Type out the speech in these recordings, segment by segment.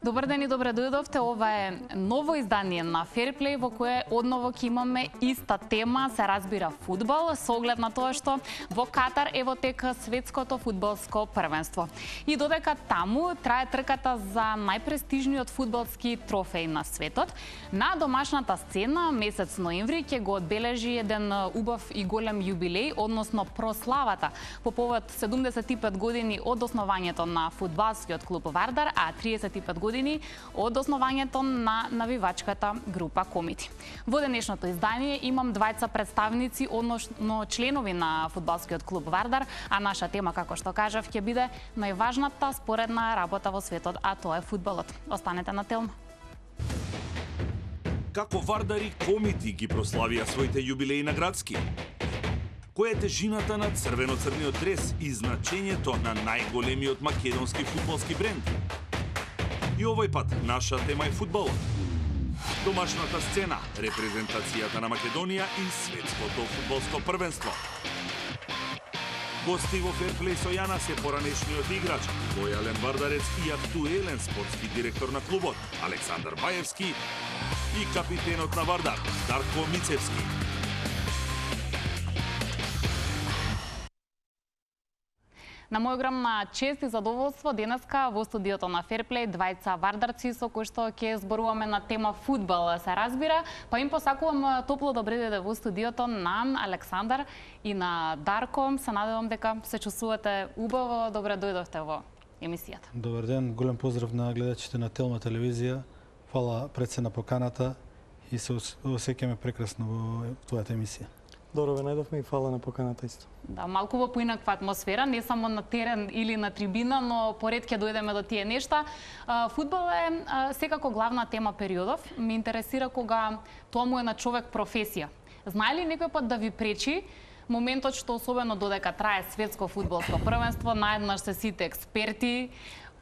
Добар ден и добре дојдовте. Ова е ново издание на Fairplay во кое одново ќе имаме иста тема, се разбира фудбал, со оглед на тоа што во Катар е во тек светското фудбалско првенство. И додека таму трае трката за најпрестижниот фудбалски трофеј на светот, на домашната сцена месец ноември ќе го одбележи еден убав и голем јубилеј, односно прославата по повод 75 години од основањето на фудбалскиот клуб Вардар, а 35 години од основањето на навивачката група Комити. Во денешното издание имам двајца представници, односно членови на фудбалскиот клуб Вардар, а наша тема, како што кажав, ќе биде најважната споредна работа во светот, а тоа е фудбалот. Останете на Телма. Како Вардар и Комити ги прославија своите јубилеи на градски? Која е тежината на црвено-црниот дрес и значењето на најголемиот македонски фудбалски бренд? И овој пат наша тема е фудбалот. Домашната сцена, репрезентацијата на Македонија и светското фудбалско првенство. Гости во Fairplay со јанас е поранешниот играч, лојален вардарец и актуелен спортски директор на клубот Александар Баевски и капитенот на Вардар Дарко Мицевски. На мој огромна чест и задоволство денеска во студиото на Fairplay двајца вардарци со кои што ќе зборуваме на тема фудбал, се разбира, па им посакувам топло добре дојде во студиото на Александар и на Дарко. Се надевам дека се чувствувате убаво, добре дојдовте во емисијата. Добар ден, голем поздрав на гледачите на Телма телевизија. Фала пред се на поканата и се осеќаме прекрасно во твојата емисија. Добро ве најдовме и фала на поканата исто. Да, малку во поинаква атмосфера, не само на терен или на трибина, но поред ќе дојдеме до тие нешта. Фудбал е секако главна тема периодов. Ме интересира кога тоа му е на човек професија. Знае ли некој пат да ви пречи моментот што особено додека трае светско фудбалско првенство, наеднаш се сите експерти,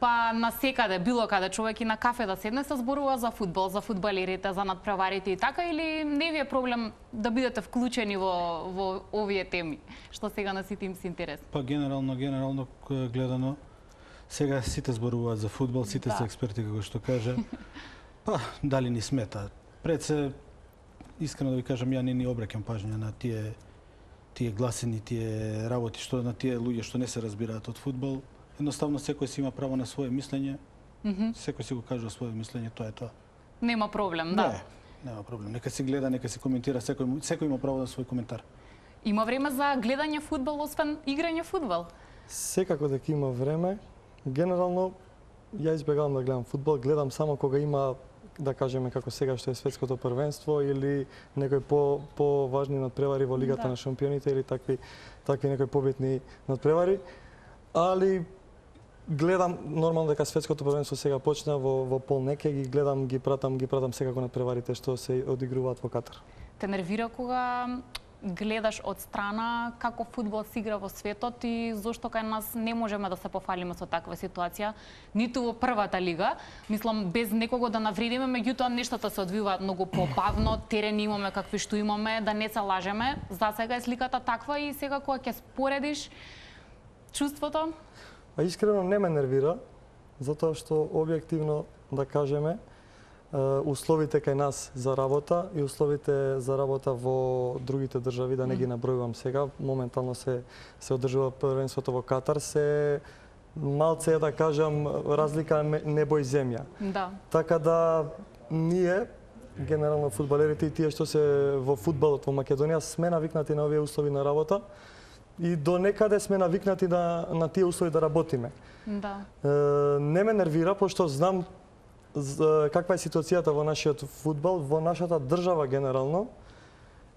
па на секаде, било каде човек и на кафе да седне се зборува за фудбал, за фудбалерите, за надпреварите и така, или не ви е проблем да бидете вклучени во овие теми, што сега на сите им се интересни? Па генерално гледано, сега сите зборуваат за фудбал, сите се експерти, како што каже. Па, дали ни смета? Пред се, искрено да ви кажам, ја не ни обраќам пажња на тие гласини, тие работи, што на тие луѓе што не се разбираат од фудбал. Едноставно секој си има право на свое мислење. Секој си го кажува свое мислење, тоа е тоа. Нема проблем, да. Не, нема проблем. Нека си гледа, нека си коментира, секој има право на свој коментар. Има време за гледање фудбал освен играње фудбал? Секако дека има време. Генерално ја избегавам да гледам фудбал, гледам само кога има, да кажеме како сега што е светското првенство или некои по-важни надпревари во Лигата на шампионите или такви некои побитни надпревари. Али гледам нормално дека светското првенство сега почна во полнеке, ги гледам, ги пратам секако на преварите што се одигруваат во Катар. Те нервира кога гледаш од страна како фудбал се игра во светот и зошто кај нас не можеме да се пофалиме со таква ситуација, ниту во првата лига. Мислам, без некого да навредиме, меѓутоа нештата се одвиваат многу побавно, терени имаме какви што имаме, да не се лажеме. За сега е сликата таква и сега кога ќе споредиш чувството? А искрено не ме нервира, затоа што објективно, да кажеме, условите кај нас за работа и условите за работа во другите држави, да не ги набројувам сега, моментално се одржува првенството во Катар, се малце, да кажам, разлика небо и земја. Да. Така да ние, генерално фудбалерите и тие што се во фудбалот во Македонија, сме навикнати на овие услови на работа. И до некаде сме навикнати на тие услови да работиме. Да. Не ме нервира, пошто знам каква е ситуацијата во нашиот фудбал, во нашата држава генерално.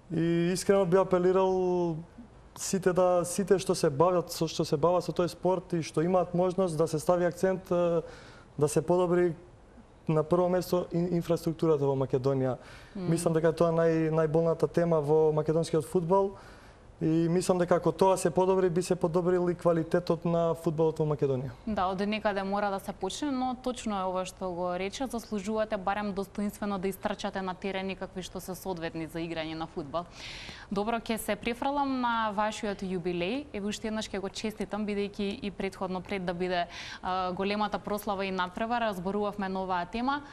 И искрено би апелирал сите што се бават со тој спорт и што имаат можност да се стави акцент да се подобри на прво место инфраструктурата во Македонија. Мислам дека тоа е најболната тема во македонскиот фудбал. И мислам дека ако тоа се подобри, би се подобрил и квалитетот на фудбалот во Македонија. Да, од некаде мора да се почне, но точно е ова што го рече, заслужувате барем достоинствено да истрчате на терени какви што се соодветни за играње на фудбал. Добро, ќе се префрлам на вашиот јубилеј. Еве уште еднаш ќе го честитам, бидејќи и претходно пред да биде големата прослава и надпревара, разборувавме на оваа тема.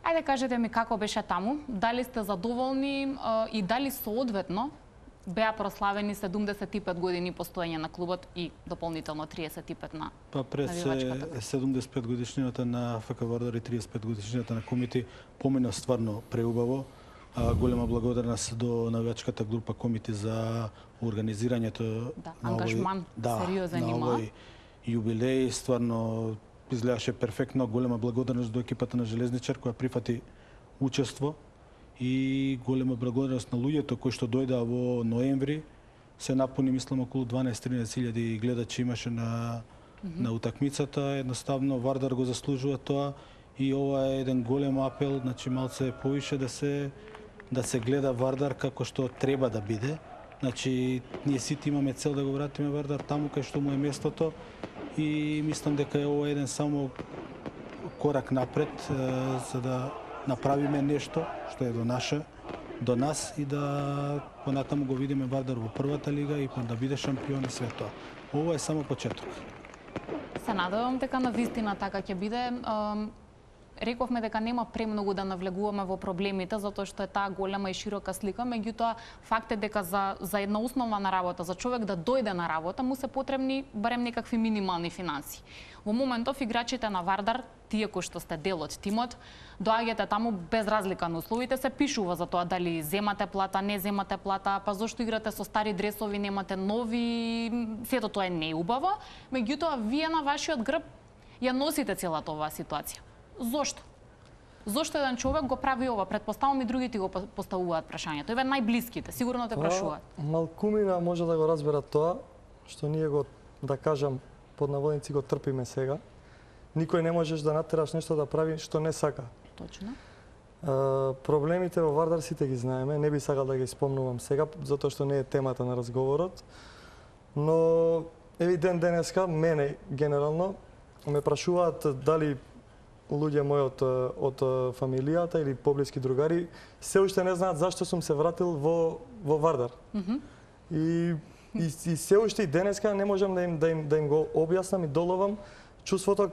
Ајде кажете ми како беше таму, дали сте задоволни и дали соодветно беа прославени 75 години постоење на клубот и дополнително 35 на през навивачката. 75 годишнината на ФК Вардар и 35 годишнината на Комити помина стварно преубаво. Голема благодарност до навивачката група Комити за организирањето на ангажман сериозен има. овој јубилеј. Стварно изгледаше перфектно. Голема благодарност до екипата на Железничар која прифати учество. И голема благодарност на луѓето кои што дојдаа во ноември. Се напуни, мислам, околу 12-13 гледачи имаше на утакмицата. Едноставно Вардар го заслужува тоа и ова е еден голем апел, значи малце повише да се гледа Вардар како што треба да биде. Значи ние сите имаме цел да го вратиме Вардар таму кај што му е местото и мислам дека е ова еден само корак напред за да направиме нешто што е до нас и да понатаму го видиме Вардар во првата лига и да биде шампион и све тоа. Ова е само почеток. Се надевам дека на вистина така ќе биде. Рековме дека нема премногу да навлегуваме во проблемите, затоа што е таа голема и широка слика, меѓутоа факт е дека за една основна работа, за човек да дојде на работа, му се потребни барем некакви минимални финанси. Во моментов играчите на Вардар, тие кои што сте дел од тимот, доаѓате таму без разлика на условите, се пишува за тоа дали земате плата, не земате плата, па зошто играте со стари дресови, немате нови, сето тоа е неубаво, меѓутоа вие на вашиот грб ја носите целата оваа ситуација. Зошто? Зошто еден човек го прави ова? Предпоставам и другите го поставуваат прашањето. Еве најблиските, сигурно те прашуваат. Малкумина може да го разбера тоа, што ние го, да кажам, под наводници го трпиме сега. Никој не можеш да натераш нешто да прави што не сака. Точно. Проблемите во Вардар сите ги знаеме, не би сакал да ги спомнувам сега, затоа што не е темата на разговорот. Но еви денеска, мене генерално, ме прашуваат дали луѓе мои од фамилијата или поблиски другари се уште не знаат зашто сум се вратил во Вардар. И се уште и денеска не можам да им го објаснам и доловам чувството,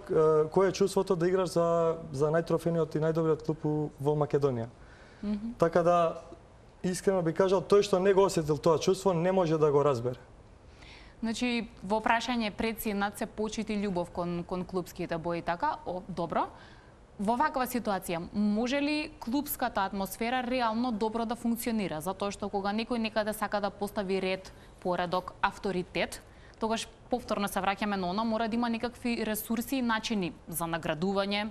кое е чувството да играш за најтрофениот и најдобриот клуб во Македонија. Така да, искрено би кажал, тој што не го осетил тоа чувство, не може да го разбере. Значи, во прашање пред си над се почит и љубов кон клубските бои, така? Добро. Во ваква ситуација, може ли клубската атмосфера реално добро да функционира? Затоа што кога некој некаде сака да постави ред, поредок, авторитет, тогаш повторно се враќаме на она, мора да има некакви ресурси и начини за наградување,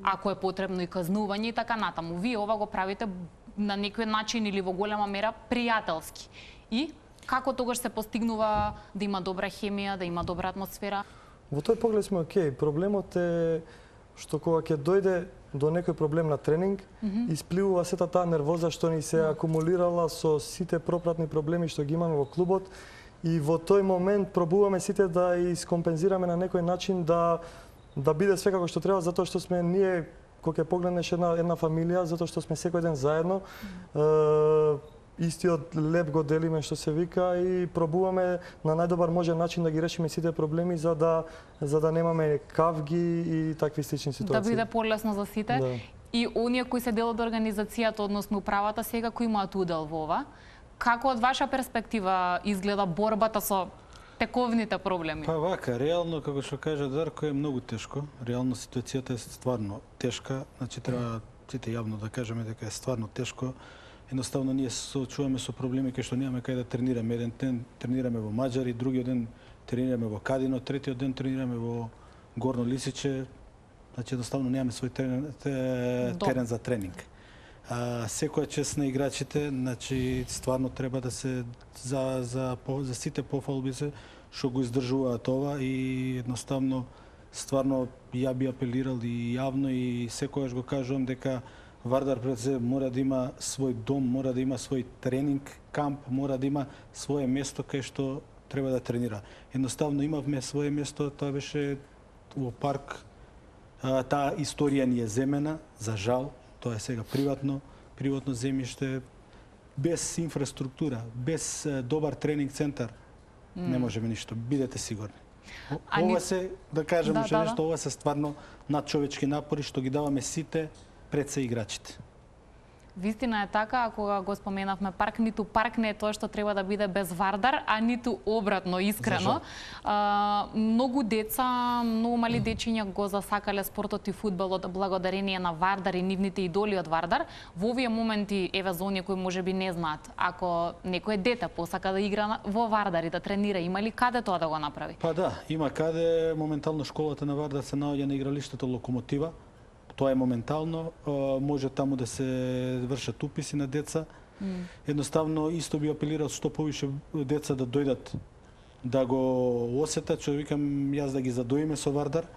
ако е потребно и казнување и така натаму. Вие ова го правите на некој начин или во голема мера пријателски. И како тогаш се постигнува да има добра хемија, да има добра атмосфера? Во тој поглед сме окей. Проблемот е што кога ќе дојде до некој проблем на тренинг, испливува сета таа нервоза што ни се акумулирала со сите пропратни проблеми што ги имаме во клубот и во тој момент пробуваме сите да искомпензираме на некој начин да биде све како што треба, затоа што сме ние, кога ќе погледнеш една фамилија, затоа што сме секој ден заедно, истиот леп го делиме што се вика и пробуваме на најдобар можен начин да ги решиме сите проблеми за да немаме кавги и такви слични ситуации. Да биде полесно за сите. Да. И оние кои се дел од организацијата, односно управата, сега кои имаат удел во ова, како од ваша перспектива изгледа борбата со тековните проблеми? Па вака, реално, како што кажа Дарко, е многу тешко. Реално ситуацијата е стварно тешка. Значи треба сите јавно да кажеме дека е стварно тешко. Едноставно ние се соочуваме со проблеми кај што немаме кај да тренираме. Еден ден тренираме во Маџари, другиот ден тренираме во Кадино, третиот ден тренираме во Горно Лисиче. Значи едноставно немаме свој терен за тренинг. Секоја чест на играчите, значи стварно треба да се за сите пофалби се што го издржуваат ова и едноставно стварно ја би апелирал и јавно и секогаш го кажувам дека Вардар пред се мора да има свој дом, мора да има свој тренинг камп, мора да има свое место кај што треба да тренира. Едноставно имавме свое место, тоа беше во парк. Таа историја ни е земена, за жал, тоа е сега приватно земјиште, без инфраструктура, без добар тренинг центар, не можеме ништо, бидете сигурни. Ова се, да кажем уште нешто, ова се стварно надчовечки напори што ги даваме сите пред се играчите. Вистина е така, ако го споменавме парк, ниту парк не е тоа што треба да биде без Вардар, а ниту обратно, искрено. Многу деца, многу мали дечиња го засакале спортот и фудбалот благодарение на Вардар и нивните идоли од Вардар. Во овие моменти, еве за оние кои можеби не знаат, ако некој дете посака да игра во Вардар и да тренира, има ли каде тоа да го направи? Па да, има каде. Моментално школата на Вардар се наоѓа на игралиштето Локомотива. Тоа е моментално, може таму да се вршат уписи на деца. Едноставно, исто би апелирал што повише деца да дојдат да го осетат, што викам јас да ги задоиме со Вардар.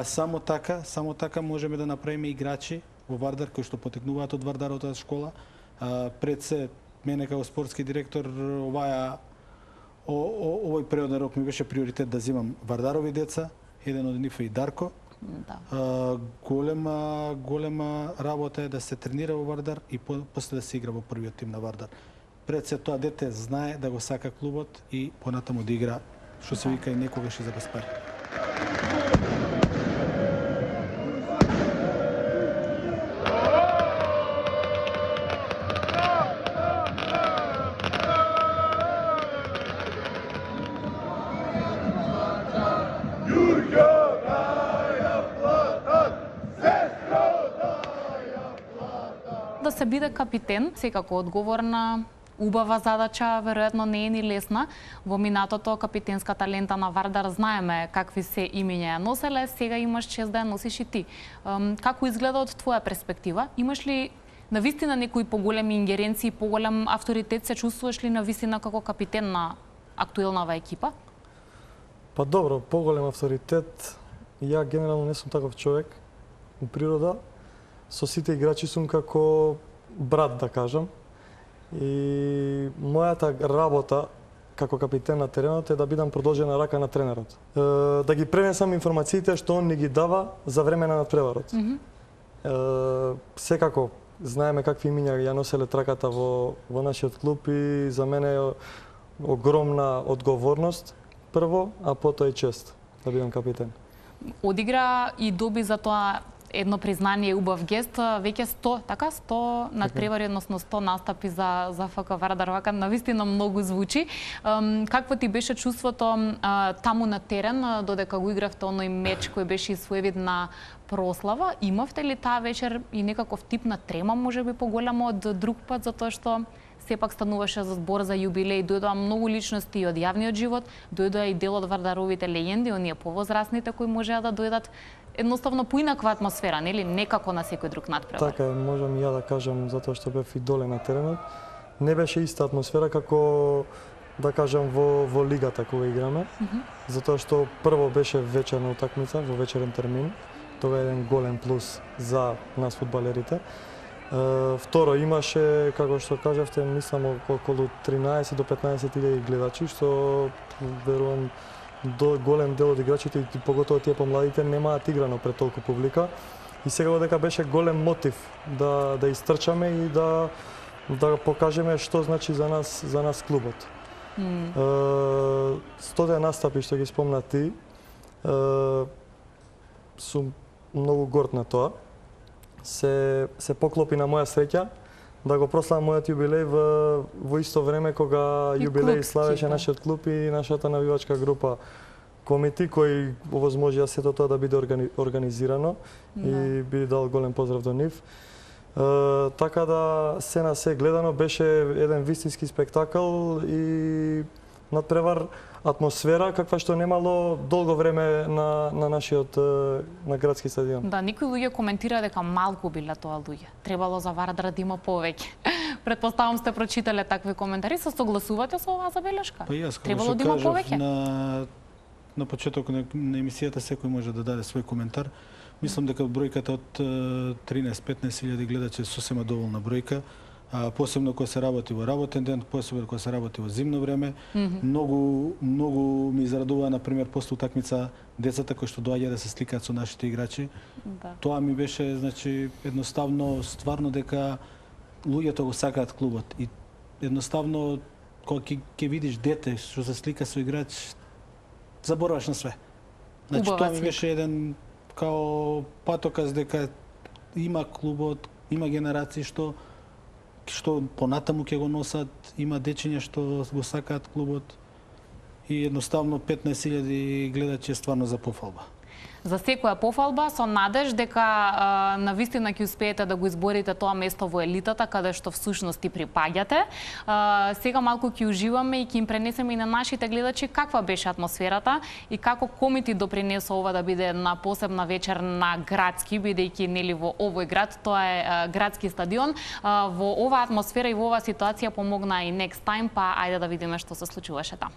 Само така можеме да направиме играчи во Вардар кои што потекнуваат од Вардаровата школа. Пред се, мене како спортски директор, овој периоден рок ми беше приоритет да земам Вардарови деца, еден од нив е и Дарко. Да. Голема работа е да се тренира во Вардар и после да се игра во првиот тим на Вардар. Пред се тоа дете знае да го сака клубот и понатаму да игра, што се вика и некогаш и за без пари. Да се биде капитен, секако одговорна, убава задача, веројатно не е ни лесна. Во минатото капитенската лента на Вардар знаеме какви се имиња ја носеле, сега имаш чест да ја носиш и ти. Како изгледа од твоја перспектива? Имаш ли навистина некои поголеми ингеренции, поголем авторитет, се чувствуваш ли навистина како капитен на актуелнава екипа? Па добро, поголем авторитет, ја генерално не сум таков човек у природа. Со сите играчи сум како брат, да кажам. И мојата работа како капитен на теренот е да бидам продолжена рака на тренерот. Да ги пренесам информациите што он ни ги дава за време на надпреварот. Секако, знаеме какви имиња ја носеле траката во нашиот клуб и за мене е огромна одговорност, прво, а потоа и чест да бидам капитен. Одигра и доби за тоа едно признание, убав гест, веќе 100 надпревари, односно 100 настапи за ФК Вардар, вака навистина многу звучи. Какво ти беше чувството таму на терен, додека го игравте оној меч кој беше своевидна прослава? Имавте ли таа вечер и некаков тип на трема, можеби поголема од друг пат, затоа што сепак стануваше за збор за јубилеј, дојдоа многу личности од јавниот живот, дојдоа и дел од Вардаровите легенди, оние повозрасните кои можеа да дојдат, едноставно поинаква атмосфера, нели, некако на секој друг надпревар. Така е, можам и ја да кажам, затоа што бев идолен на теренот. Не беше иста атмосфера како, да кажам, во лигата кога играме, затоа што прво беше вечерна утакмица, во вечерен термин, тоа е еден голем плюс за нас фудбалерите. Второ, имаше, како што кажавте, мислам околу 13 до 15.000 гледачи, што верувам голем дел од играчите и поготово тие помладите немаат играно пред толку публика. И сега дека беше голем мотив да истрчаме и да покажеме што значи за нас клубот. 100 настапи што ги спомна ти, сум многу горд на тоа. Се поклопи на моја среќа да го прославам мојот јубилеј во исто време кога јубилеј славеше нашиот клуб и нашата навивачка група Комити, кој овозможија сето тоа да биде организирано и би дал голем поздрав до нив. Така да се на се гледано беше еден вистински спектакл и надпревар, атмосфера каква што немало долго време на нашиот на градски стадион. Да, некои луѓе коментира дека малку биле тоа луѓе. Требало за Вардар да има повеќе. Предпоставам сте прочитале такви коментари, се согласувате со оваа забелешка? Па јас, требало да има повеќе. На почеток на емисијата секој може да даде свој коментар. Мислам дека бројката од 13-15 илјади гледачи е сосема доволна бројка. Посебно кога се работи во работен ден, посебно кога се работи во зимно време. Многу ми израдува, например, после утакмица децата кои што доаѓаа да се сликаат со нашите играчи. Да. Тоа ми беше, значи, едноставно, стварно дека луѓето го сакаат клубот. И едноставно, кога ќе видиш дете што се слика со играч, забораваш на све. Значи, тоа ми беше еден као патоказ дека има клубот, има генерации што понатаму ќе го носат, има дечиња што го сакаат клубот и едноставно 15.000 гледачи е стварно за пофалба. За секоја пофалба со надеж дека навистина ќе успеете да го изборите тоа место во елитата каде што всушност и припаѓате. Сега малку ќе уживаме и ќе им пренесеме и на нашите гледачи каква беше атмосферата и како комити допринесо ова да биде една посебна вечер на градски, бидејќи нели во овој град тоа е градски стадион. Во оваа атмосфера и во оваа ситуација помогна и Next Time, па ајде да видиме што се случуваше таму.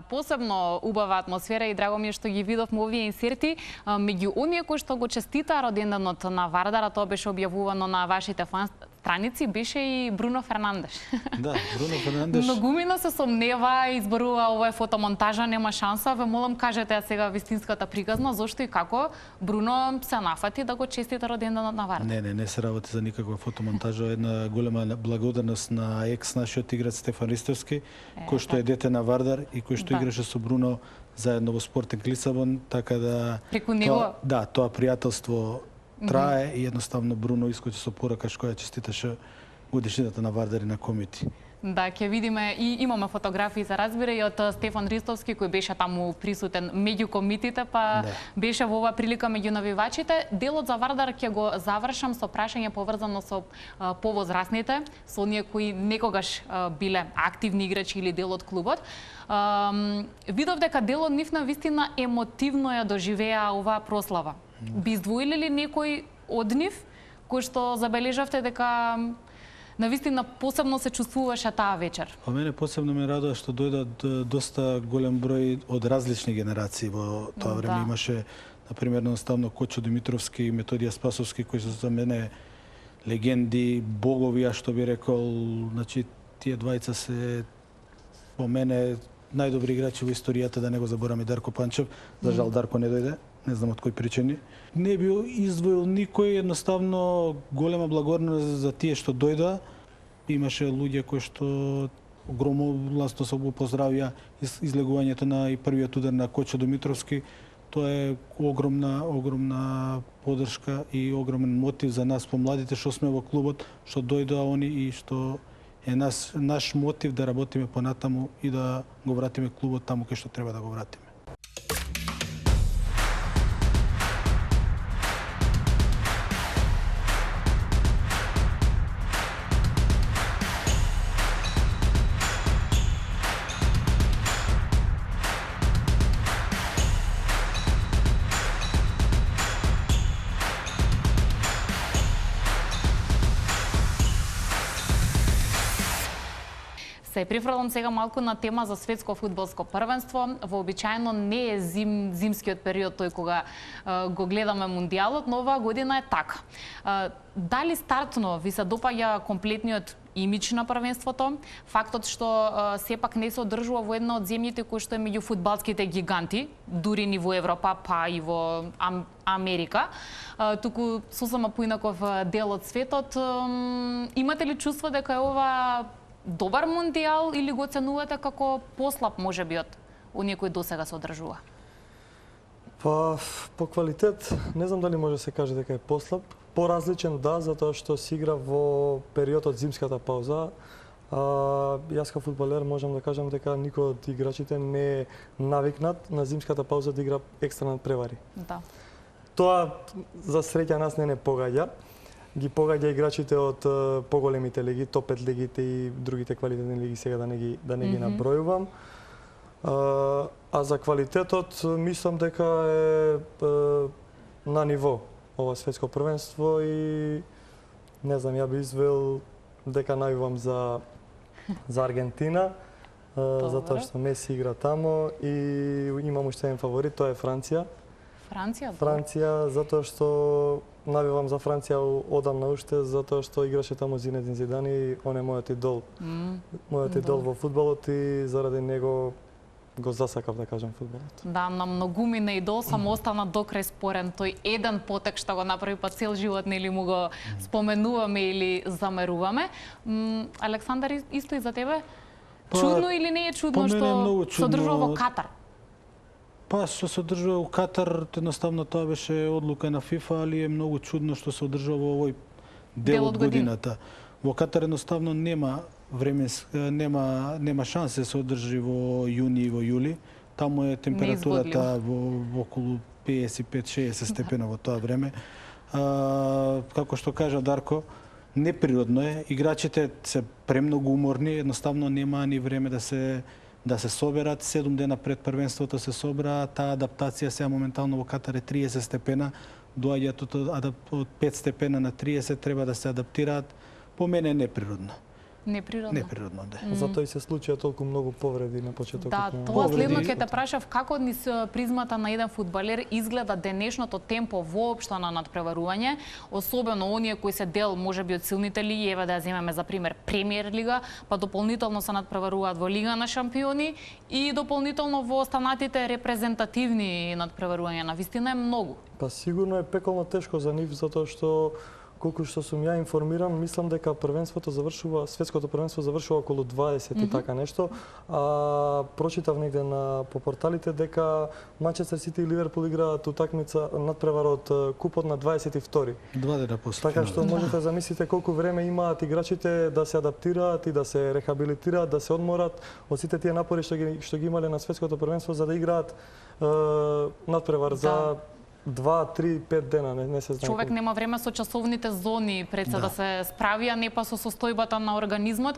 Посебно убава атмосфера и драго ми е што ги видовме овие инсерти. Меѓу оние кои што го честитаа роденденот на Вардара, тоа беше објавувано на вашите фан страници, беше и Бруно Фернандеш. Да, Бруно Фернандеш. Многумина се сомнева, изборува ова е фотомонтажа, нема шанса. Ве молам, кажете сега вистинската приказна, зошто и како Бруно се нафати да го честита роденденот на Вардар? Не се работи за никаква фотомонтажа. Една голема благодарност на екс нашиот играч Стефан Ристовски, кој што е дете на Вардар и кој што играше со Бруно заедно во Спортинг Лисабон, така да преку него тоа пријателство трае и едноставно Бруно искочи со порака што ја честиташе годишнината на Вардар и на комити. Да, ќе видиме и имаме фотографии за разбира и од Стефан Ристовски кој беше таму присутен меѓу комитите, па беше во оваа прилика меѓу навивачите. Делот за Вардар ќе го завршам со прашање поврзано со повозрасните, со оние кои некогаш биле активни играчи или дел од клубот. Видов дека дел од нив на вистина емотивно ја доживеа оваа прослава. Би издвоили ли некој од нив кој што забележавте дека навистина посебно се чувствуваше таа вечер? По мене посебно ме радува што дојдат доста голем број од различни генерации во тоа време. Имаше, например, едноставно Кочо Димитровски и Методија Спасовски, кои се за мене легенди, богови, а што би рекол, значи тие двајца се по мене најдобри играчи во историјата, да не го забораме Дарко Панчев. За жал Дарко не дојде, не знам од кои причини. Не би издвоил никој, едноставно голема благодарност за тие што дојда. Имаше луѓе кои што громогласно се го поздравија излегувањето на и првиот удар на Кочо Димитровски. Тоа е огромна поддршка и огромен мотив за нас помладите што сме во клубот, што дојдоа они и што е наш мотив да работиме понатаму и да го вратиме клубот таму кај што треба да го вратиме. Се прифрлам сега малку на тема за светско фудбалско првенство. Вообичаено не е зимскиот период тој кога го гледаме мундијалот, но оваа година е така. Дали стартно ви се допаѓа комплетниот имидж на првенството, фактот што сепак не се одржува во една од земјите кои што е меѓу фудбалските гиганти, дури ни во Европа, па и во Америка, туку сосема поинаков дел од светот. Имате ли чувство дека е ова добар мондијал или го оценувате како послаб можеби од оние кои досега се одржува? Па, по квалитет, не знам дали може да се каже дека е послаб. Поразличен, да, затоа што се игра во период од зимската пауза. Јас како фудбалер можам да кажам дека никој од играчите не е навикнат на зимската пауза да игра екстра надпревари. Да. Тоа за среќа нас не погаѓа. Ги погаѓа играчите од поголемите лиги, топ 5 лигите и другите квалитетни лиги, сега да не ги набројувам. А за квалитетот мислам дека е на ниво ова светско првенство и не знам, ја би извел дека најувам за Аргентина, затоа што Меси игра тамо и имам уште еден фаворит, тоа е Франција. Франција, затоа што навивам за Франција одамна уште, затоа што играше тамо Зинедин Зидан и он е мојот идол. Мојот идол во фудбалот и заради него го засакав, да кажам, фудбалот. Да, на многумина идол сам остана до крај спорен. Тој еден потек што го направи, па цел живот нели му го споменуваме или замеруваме. Александар, исто и за тебе? Чудно или не е чудно што се одржува во Катар? Па, што се одржува во Катар, едноставно тоа беше одлука на ФИФА, али е многу чудно што се одржува во овој дел од годината. Во Катар едноставно нема шансе да се одржи во јуни и во јули. Таму е температурата во околу 55-60 степена во тоа време. Како што кажа Дарко, неприродно е. Играчите се премногу уморни, едноставно нема ни време да се соберат. 7 дена пред првенството се собра, таа адаптација сега моментално во Катар е 30 степена, доаѓаат од 5 степена на 30 треба да се адаптираат. По мене е неприродно. Неприродно, да. Затоа и се случија толку многу повреди на почетокот. Да, тоа следно ќе те прашав како низ призмата на еден фудбалер изгледа денешното темпо воопшто на надпреварување, особено оние кои се дел можеби од силните лиги, еве да ја земеме за пример Премиер лига, па дополнително се надпреваруваат во Лига на шампиони и дополнително во останатите репрезентативни надпреварувања. Навистина е многу. Па сигурно е пеколно тешко за нив затоа што колку што сум ја информиран, мислам дека светското првенство завршува околу 20 и така нешто. Прочитав негде по порталите дека Манчестер Сити и Ливерпул играат утакмица надпревар од купот на 22-ри. 2 дена после. Така што можете да замислите колку време имаат играчите да се адаптираат и да се рехабилитираат, да се одморат од сите тие напори што ги имале на светското првенство за да играат надпревар за 2, 3, 5 дена, не се знае. Човек нема време со часовните зони пред се да се справи, а не па со состојбата на организмот.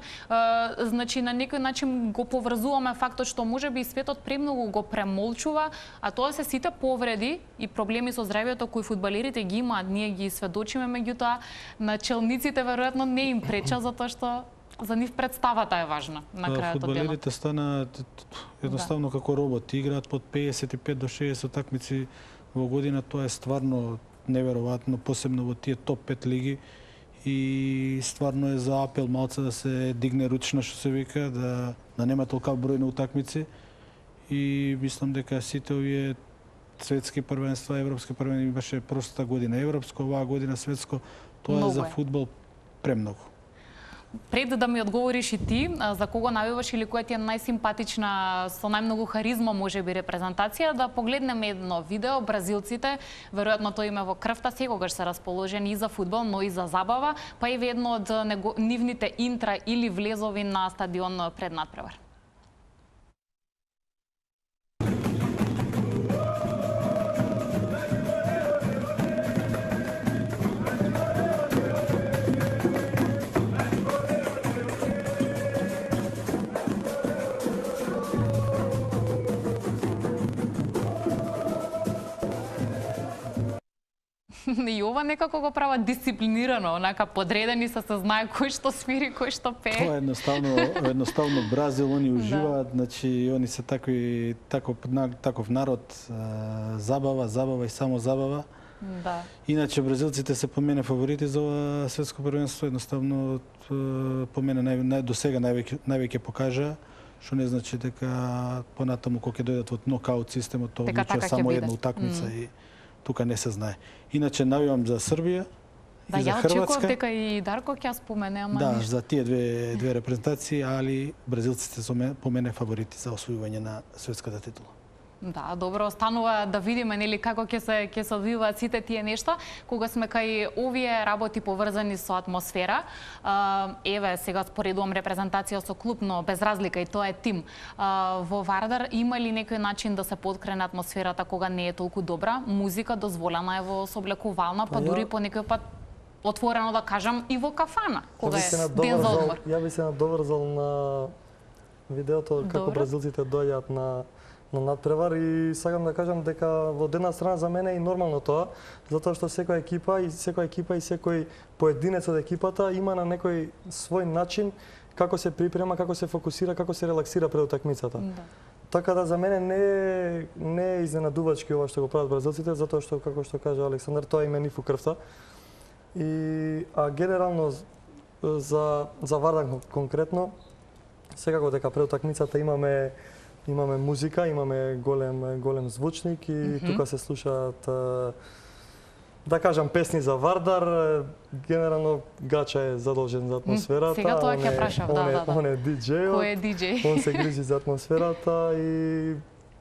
Значи, на некој начин го поврзуваме фактот што можеби светот премногу го премолчува, а тоа се сите повреди и проблеми со здравјето кои фудбалерите ги имаат, ние ги сведочиме, меѓутоа на челниците веројатно не им преча затоа што за нив представата е важна на крајот од денот. Фудбалерите станаат едноставно како роботи, играат под 55 до 60 утакмици во година. Тоа е стварно неверојатно, посебно во тие топ 5 лиги и стварно е за апел малце да се дигне ручно, што се вика, да нема толкав број на утакмици и мислам дека сите овие светски првенства, европски првенства имаше прошлата година европско, оваа година светско, тоа е за фудбал премногу. Пред да ми одговориш и ти, за кого навиваш или која ти е најсимпатична, со најмногу харизма можеби репрезентација, да погледнеме едно видео. Бразилците, веројатно тоа име во крвта, секогаш се расположени и за фудбал, но и за забава, па и едно од нивните интра или влезови на стадион пред надпревар. И ова некако го прават дисциплинирано, онака подредени се знае кој што свири, кој што пее. Тоа едноставно Бразил, они уживаат, значи они се таков народ, забава и само забава. Да. Иначе бразилците се по мене фаворити за ова светско првенство, едноставно по мене до сега највеќе покажа, што не значи дека понатаму кога ќе дојдат во нокаут системот, тоа одлучува само една утакмица и тука не се знае. Иначе навивам за Србија Да, и за ја очекував Хрватска. дека и Дарко ќе ја спомене, ама Да, ништо. за тие две репрезентации, али бразилците се по мене фаворити за освојување на светската титула. Да, добро, останува да видиме нели како ќе се одвиваат сите тие нешта кога сме кај овие работи поврзани со атмосфера. Еве сега споредувам репрезентација со клуб, но без разлика и тоа е тим. Во Вардар има ли некој начин да се подкрене атмосферата кога не е толку добра? Музика дозволена е во соблекувална, па дури по некој пат отворено да кажам и во кафана, кога е ден за одмор. Ја би се надоврзал на видеото како бразилците доаѓаат на надпревар и сакам да кажам дека во една страна за мене е и нормално тоа, затоа што секоја екипа и секој поединец од екипата има на некој свој начин како се припрема, како се фокусира, како се релаксира пред утакмицата. Да. Така да за мене не е изненадувачки ова што го прават бразилците, затоа што како што кажа Александар, тоа им е нив у крвта. А генерално за Вардар конкретно, секако дека пред утакмицата имаме музика, имаме голем звучник и тука се слушаат да кажам песни за Вардар. Генерално Гача е задолжен за атмосферата. Сега тоа ќе прашав, да. Он е диџејот. Кој е диџеј? Он се грижи за атмосферата и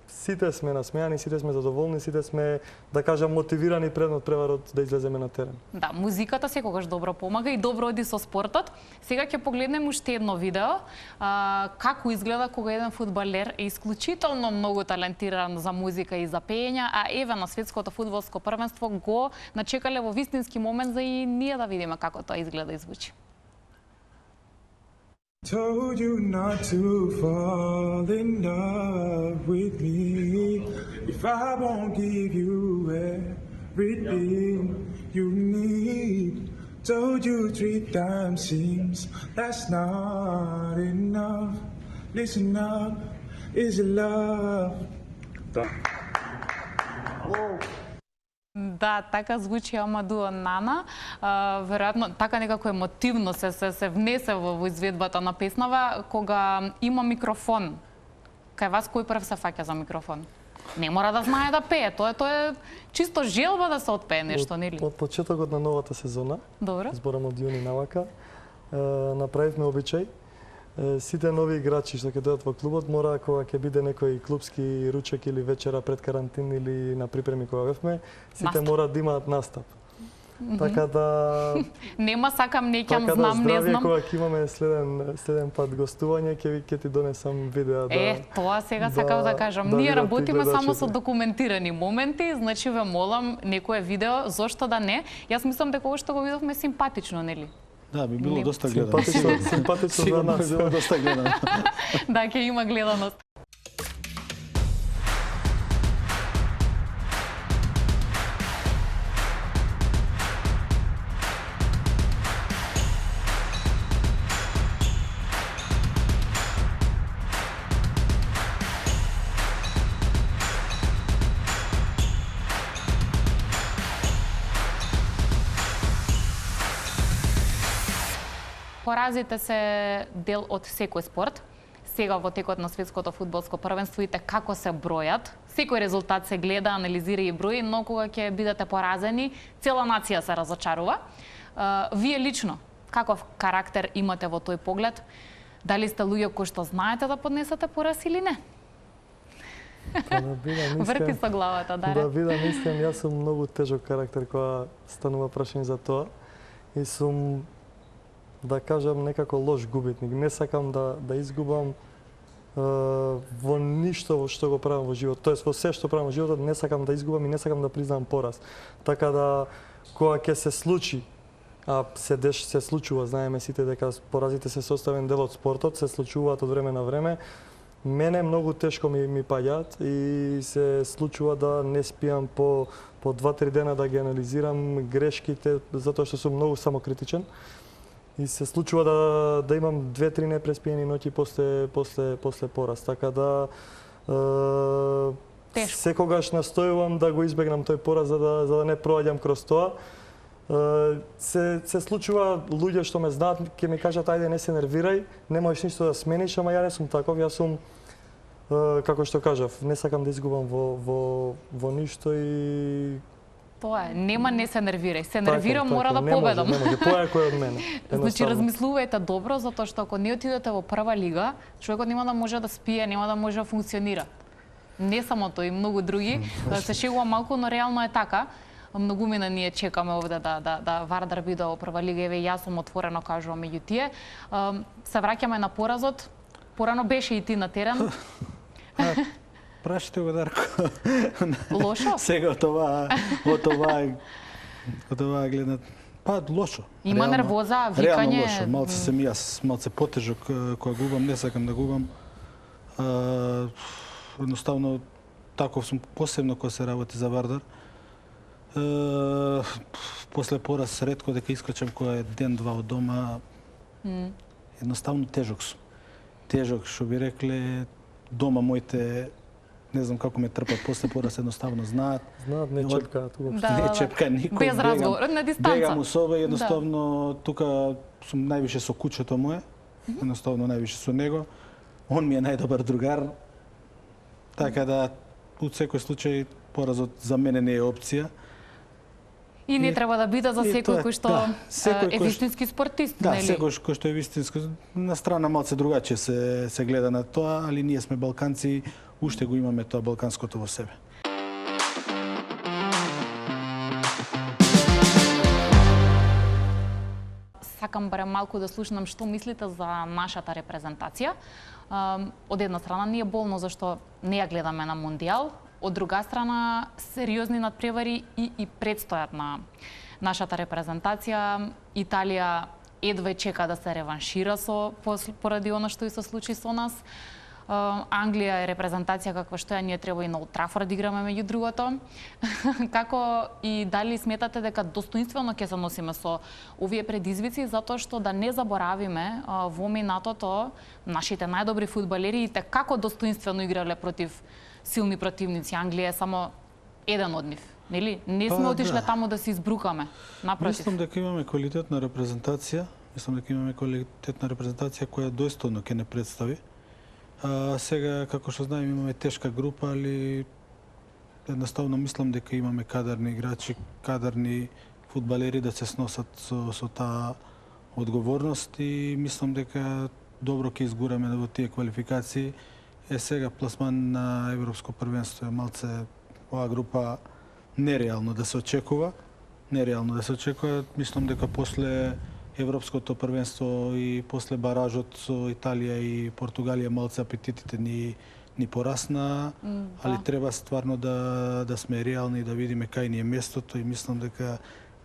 сите сме насмејани, сите сме задоволни, сите сме, да кажам, мотивирани пред надпреварот да излеземе на терен. Да, музиката секогаш добро помага и добро оди со спортот. Сега ќе погледнем уште едно видео, како изгледа кога еден фудбалер е исклучително многу талентиран за музика и за пеење, а еве на светското фудбалско првенство го начекале во вистински момент за и ние да видиме како тоа изгледа и звучи. Told you not to fall in love with me if I won't give you everything you need. Told you 3 times, seems that's not enough. Listen up, is it love? Да, така звучи Амаду Нана. Веројатно, така некако емотивно се внесе во изведбата на песнава, кога има микрофон. Кај вас кој прв се фаќа за микрофон? Не мора да знае да пее, тоа е чисто желба да се отпее нешто, нели? Од почетокот на новата сезона, Добро. зборам од јуни навака, направивме обичај. Сите нови играчи што ќе дојдат во клубот мора кога ќе биде некој клубски ручек или вечера пред карантин или на припреми кога бевме, сите мора да имаат настап. Така да Нема сакам, не ќам, знам, не знам. Кога ќе имаме следен пат гостување, ќе ти донесам видеа да. Тоа сега сакав да кажам. Ние работиме само со документирани моменти, значи ве молам некое видео, зошто да не? Јас мислам дека ова што го видовме симпатично, нели? Да, би било доста гледано. Симпатично за нас. Би било доста гледано. Да, ќе има гледаност. Поразите се дел од секој спорт. Сега во текот на светското фудбалско првенство видите како се бројат. Секој резултат се гледа, анализира и брои, но кога ќе бидете поразени, цела нација се разочарува. Вие лично, каков карактер имате во тој поглед? Дали сте луѓе кои што знаете да поднесете пораз или не? Врти со главата, Даре. Да бидам искрен, јас сум многу тежок карактер кога станува прашање за тоа и сум, да кажам, некако лош губитник. Не сакам да изгубам во ништо што го правам во животот. Тоест во се што правам во животот не сакам да изгубам и не сакам да признам пораз. Така да кога ќе се случи, а се случува, знаеме сите дека поразите се составен дел од спортот, се случуваат од време на време. Мене многу тешко ми паѓаат и се случува да не спијам по 2-3 дена да ги анализирам грешките, затоа што сум многу самокритичен. И се случува да имам 2-3 непреспиени ноќи после пораз. Така да секогаш настојувам да го избегнам тој пораз за да не проаѓам кроз тоа. Се случува луѓе што ме знаат, ќе ми кажат ајде не се нервирај, не можеш ништо да смениш, ама ја не сум таков, јас сум како што кажав, не сакам да изгубам во ништо и Тоа е, нема не се нервирај. Се нервирам, Така, мора да не може, победам. Не може, појако е од мене. Значи, Едноставно. размислувајте добро, затоа што ако не отидете во прва лига, човекот нема да може да спие, нема да може да функционира. Не само тој, и многу други. Се шегувам малку, но реално е така. Многумина ние чекаме овде да Вардар биде во прва лига, еве јас сум отворено кажувам меѓу тие. Се враќаме на поразот. Порано беше и ти на терен. Прашите го, Дарко. Лошо? Сега од ова гледат. Па, лошо. Има Реално- нервоза, викање. Реално лошо. Малце сам и јас, малце потежок кога губам, не сакам да губам. Едноставно, таков сум посебно кога се работи за Вардар. После пораз ретко дека искачам кога е ден-два од дома. Едноставно тежок сум. Тежок, што би рекле, дома моите не знам како ме трпат после пораз, едноставно знаат. Знаат, не чепкаат уопшто. Да, Не чепка никој. Без разговор, на дистанца. Бегам у соба и едноставно тука сум највише со кучето мое. Едноставно највише со него. Он ми е најдобар другар. Така да, у секој случај, поразот за мене не е опција. И не треба да биде за И секој тоа е, кој што да, секој е кој вистински спортист, Да, нели? секој кој што е вистинско, на страна малце другаче се гледа на тоа, али ние сме балканци, уште го имаме тоа балканското во себе. Сакам барем малку да слушнам што мислите за нашата репрезентација. Од една страна ни е болно зашто не ја гледаме на Мондијал, од друга страна сериозни надпревари и предстојат на нашата репрезентација. Италија едве чека да се реваншира поради она што и се случи со нас. Англија е репрезентација каква што ја ние треба и на Олд Трафорд играме меѓу другото. Како и дали сметате дека достоинствено ќе се носиме со овие предизвици, затоа што да не заборавиме во минатото нашите најдобри фудбалери како достоинствено играле против силни противници. Англија е само еден од нив. Нели? Не сме Па, отишле да. таму да се избрукаме. Напротив. Мислам дека имаме квалитетна репрезентација. Која достојно ќе не представи. Сега, како што знаеме, имаме тешка група, али едноставно мислам дека имаме кадарни играчи, кадарни фудбалери да се сносат со таа одговорност и мислам дека добро ќе изгураме во тие квалификации. Сега пласман на Европско првенство е малце оваа група нереално да се очекува. Мислам дека после Европското првенство и после баражот со Италија и Португалија малце апетитите ни порасна, али треба стварно да сме реални и да видиме кај ни е местото и мислам дека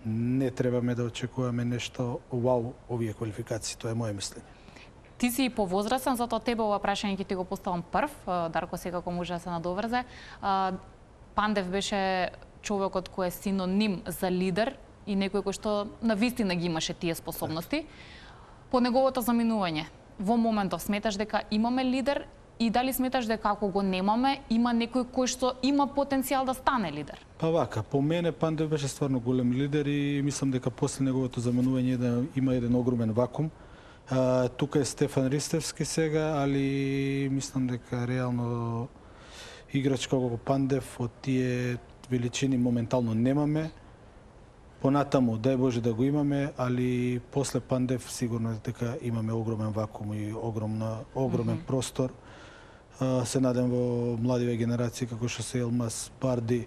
не требаме да очекуваме нешто вау овие квалификации, тоа е моје мислење. Ти си повозрасен, затоа тебе ова прашање ќе ти го поставам прв. Дарко секако може да се надоврзе. Пандев беше човекот кој е синоним за лидер и некој кој што на вистина ги имаше тие способности. По неговото заминување, во моментов сметаш дека имаме лидер и дали сметаш дека ако го немаме, има некој кој што има потенцијал да стане лидер? Па вака, по мене Пандев беше стварно голем лидер и мислам дека после неговото заминување има еден огромен вакуум. Тука е Стефан Ристевски сега, али мислам дека реално играч како Пандев од тие величини моментално немаме. Понатаму, дај Боже да го имаме, али после Пандев сигурно е дека имаме огромен вакуум и огромен простор. Се надам во младиве генерации како што се Елмаз, Барди,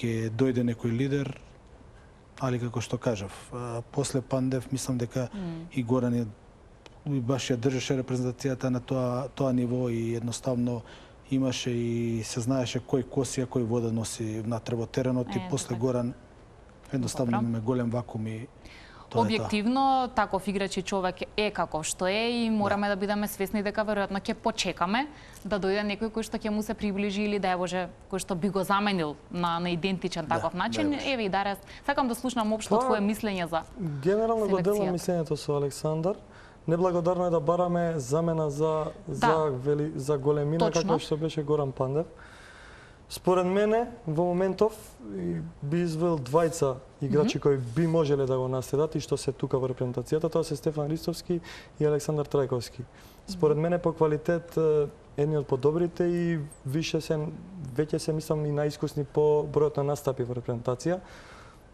ќе дојде некој лидер, али како што кажав, после Пандев мислам дека и Горан е баш ја држеше репрезентацијата на тоа ниво и едноставно имаше и се знаеше кој косија, кој вода носи внатре во теренот и после Горан едноставно имаме голем вакуум и тоа објективно, таков играч и човек е каков што е и мораме да бидеме свесни дека веројатно ќе почекаме да дојде некој кој што ќе му се приближи или дај Боже кој што би го заменил на идентичен таков начин. Еве и Дарес, сакам да слушнам општо твое мислење за Генерално го делам селекцијата. мислењето со Александар. Неблагодарно е да бараме замена за големина како што беше Горан Пандев. Според мене, во моментов би извел двајца играчи кои би можеле да го наследат и што се тука во репрезентацијата, тоа се Стефан Ристовски и Александар Трајковски. Според мене по квалитет едни од подобрите и веќе се мислам и наискусни по бројот на настапи во репрезентација.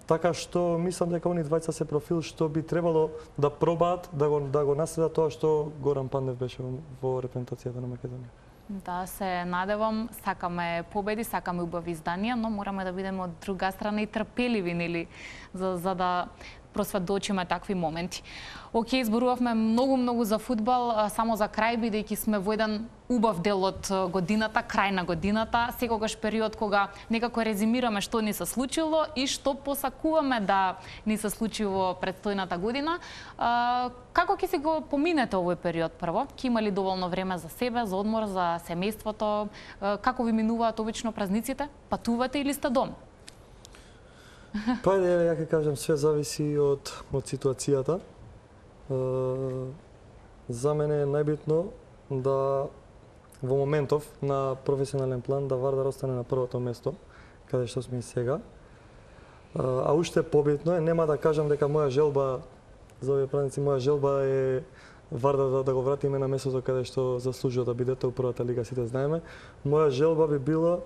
Така што мислам дека они двајца се профил што би требало да пробаат да го наследат тоа што Горан Пандев беше во репрезентацијата на Македонија. Да, се надевам, сакаме победи, сакаме убави изданија, но мораме да бидеме од друга страна и трпеливи, нели, за да просведочиме такви моменти. Океј, зборувавме многу за фудбал, само за крај, бидејќи сме во еден убав дел од годината, крај на годината, секогаш период кога некако резимираме што ни се случило и што посакуваме да ни се случи во претстојната година. Како ќе си го поминете овој период прво? Ќе има ли доволно време за себе, за одмор, за семејството? Како ви минуваат обично празниците? Патувате или сте дом? Па ја ќе кажам, све зависи од ситуацијата. За мене е најбитно да во моментов на професионален план да Вардар остане на првото место, каде што сме и сега. А уште побитно е, нема да кажам дека моја желба за овие празници, моја желба е Вардар да го вратиме на местото каде што заслужува да бидете у првата лига, сите знаеме. Моја желба би било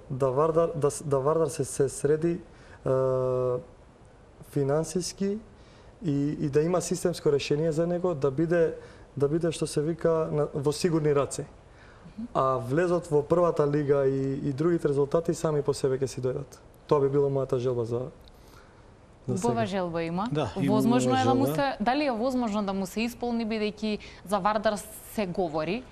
да Вардар се среди финансиски и да има системско решение за него, да биде што се вика во сигурни раце. А влезот во првата лига и другите резултати сами по себе ќе си дојдат. Тоа би било мојата желба за Убава желба има. Да, возможно е да му желба. се, дали е возможно да му се исполни бидејќи за Вардар се говори,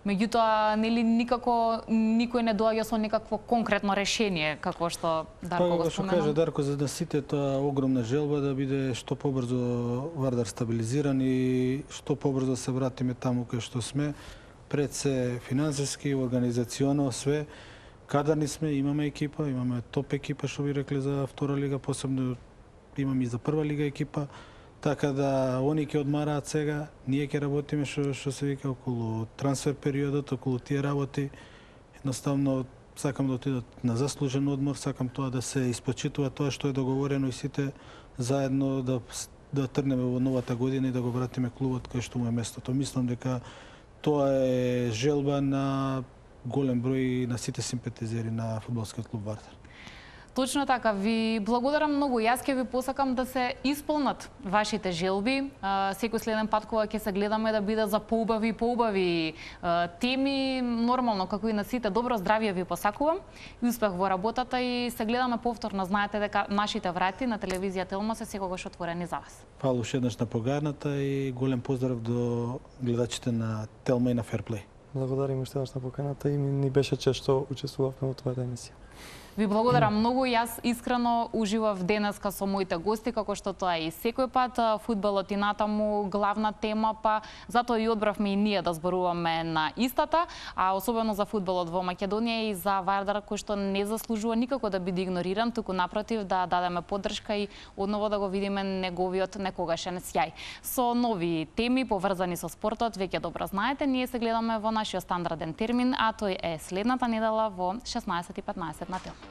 меѓутоа нели никако никој не доаѓа со некакво конкретно решение како што Дарко го Па, што спомена. каже Дарко, за да сите тоа огромна желба да биде што побрзо Вардар стабилизиран и што побрзо се вратиме таму кај што сме, пред се финансиски, организационо, све. Кадарни сме, имаме екипа, имаме топ екипа, што ви рекле за втора лига, посебно имаме и за прва лига екипа. Така да они ќе одмараат сега, ние ќе работиме што се вика околу трансфер периодот, околу тие работи. Едноставно сакам да отидат на заслужен одмор, сакам тоа да се испочитува тоа што е договорено и сите заедно да тргнеме во новата година и да го вратиме клубот кај што му е местото. Мислам дека тоа е желба на голем број на сите симпатизери на фудбалскиот клуб Вардар. Точно така, ви благодарам многу. Јас ќе ви посакам да се исполнат вашите желби. Секој следен пат кога ќе се гледаме да биде за поубави теми, нормално како и на сите добро здравје ви посакувам и успех во работата и се гледаме повторно. Знаете дека нашите врати на телевизија Телма се секогаш отворени за вас. Фала уште еднаш на поканата и голем поздрав до гледачите на Телма и на Ферплей. Благодарим уште еднаш на поканата и ни беше чест што учествувавме во твојата емисија. Ви благодарам многу. Јас искрено уживав денеска со моите гости, како што тоа е и секој пат. Фудбалот и натаму главна тема, па затоа и одбравме и ние да зборуваме на истата, а особено за фудбалот во Македонија и за Вардар, кој што не заслужува никако да биде игнориран, туку напротив да дадеме поддршка и одново да го видиме неговиот некогашен сјај. Со нови теми поврзани со спортот, веќе добро знаете, ние се гледаме во нашиот стандарден термин, а тој е следната недела во 16:15 на Телма.